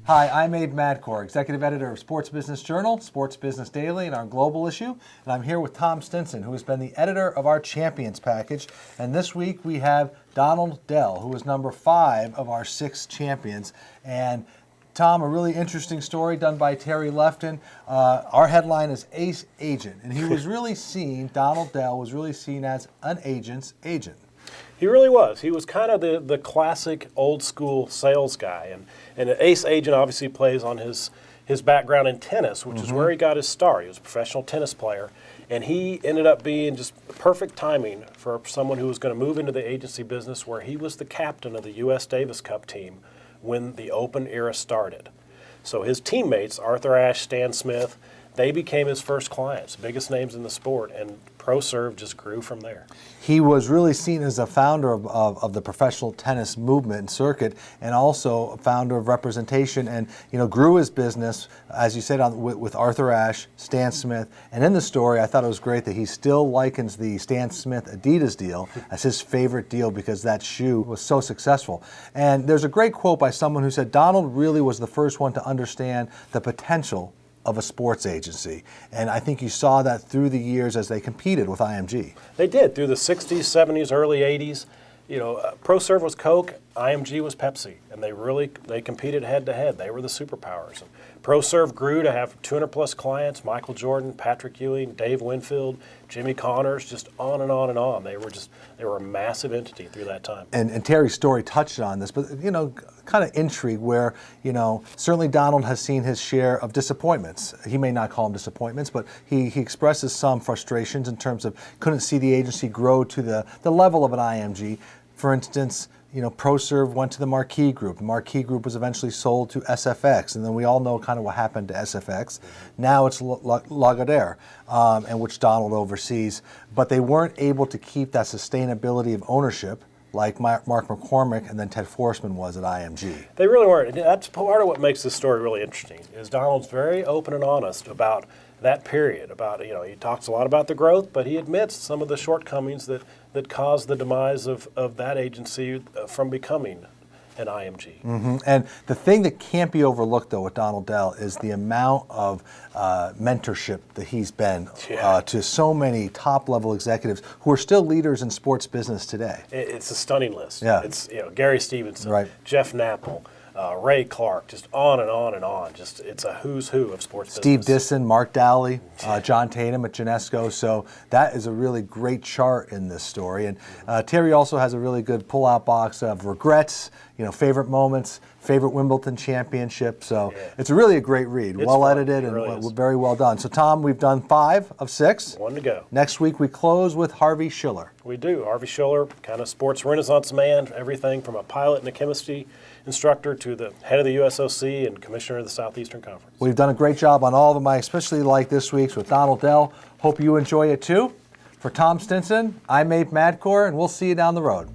Hi, I'm Abe Madcore, Executive Editor of Sports Business Journal, Sports Business Daily, and our global issue. And I'm here with Tom Stinson, who has been the editor of our Champions package. And this week we have Donald Dell, who is number 5 of our 6 champions. And Tom, a really interesting story done by Terry Lefton. Our headline is Ace Agent. And he was really seen, Donald Dell was really seen as an agent's agent. He really was. He was kind of the classic old school sales guy. And an ace agent obviously plays on his background in tennis, which is where he got his start. He was a professional tennis player. And he ended up being just perfect timing for someone who was going to move into the agency business, where he was the captain of the U.S. Davis Cup team when the Open era started. So his teammates, Arthur Ashe, Stan Smith, they became his first clients, biggest names in the sport, and ProServe just grew from there. He was really seen as a founder of the professional tennis movement and circuit, and also a founder of representation, and grew his business, as you said, with Arthur Ashe, Stan Smith. And in the story, I thought it was great that he still likens the Stan Smith Adidas deal as his favorite deal because that shoe was so successful. And there's a great quote by someone who said, Donald really was the first one to understand the potential of a sports agency. And I think you saw that through the years as they competed with IMG. They did, through the 60s, 70s, early 80s. ProServe was Coke, IMG was Pepsi, and they competed head to head. They were the superpowers. And ProServe grew to have 200 plus clients: Michael Jordan, Patrick Ewing, Dave Winfield, Jimmy Connors, just on and on and on. They were a massive entity through that time. And Terry's story touched on this, but kind of intrigue where certainly Donald has seen his share of disappointments. He may not call them disappointments, but he expresses some frustrations in terms of couldn't see the agency grow to the level of an IMG. For instance, ProServe went to the Marquee Group. The Marquee Group was eventually sold to SFX, and then we all know kind of what happened to SFX. Now it's Lagardère, and which Donald oversees, but they weren't able to keep that sustainability of ownership like Mark McCormick and then Ted Forsman was at IMG. They really weren't. That's part of what makes this story really interesting, is Donald's very open and honest about that period. About he talks a lot about the growth, but he admits some of the shortcomings that caused the demise of that agency from becoming an IMG. And the thing that can't be overlooked, though, with Donald Dell is the amount of mentorship that he's been to so many top-level executives who are still leaders in sports business today. It's a stunning list. Yeah. It's Gary Stevenson, right. Jeff Napple, Ray Clark, just on and on and on. Just it's a who's who of sports Steve business. Disson, Mark Dowley, John Tatum at Genesco. So that is a really great chart in this story. And Terry also has a really good pull-out box of regrets, favorite moments, favorite Wimbledon championship. So it's really a great read. It's well fun. edited It really and is. very well done. So Tom, we've done 5 of 6. 1 to go. Next week we close with Harvey Schiller. We do. Harvey Schiller, kind of sports renaissance man, everything from a pilot and a chemistry instructor to the head of the USOC and commissioner of the Southeastern Conference. We've done a great job on all of them. I especially like this week's with Donald Dell. Hope you enjoy it too. For Tom Stinson, I'm Abe Madcore, and we'll see you down the road.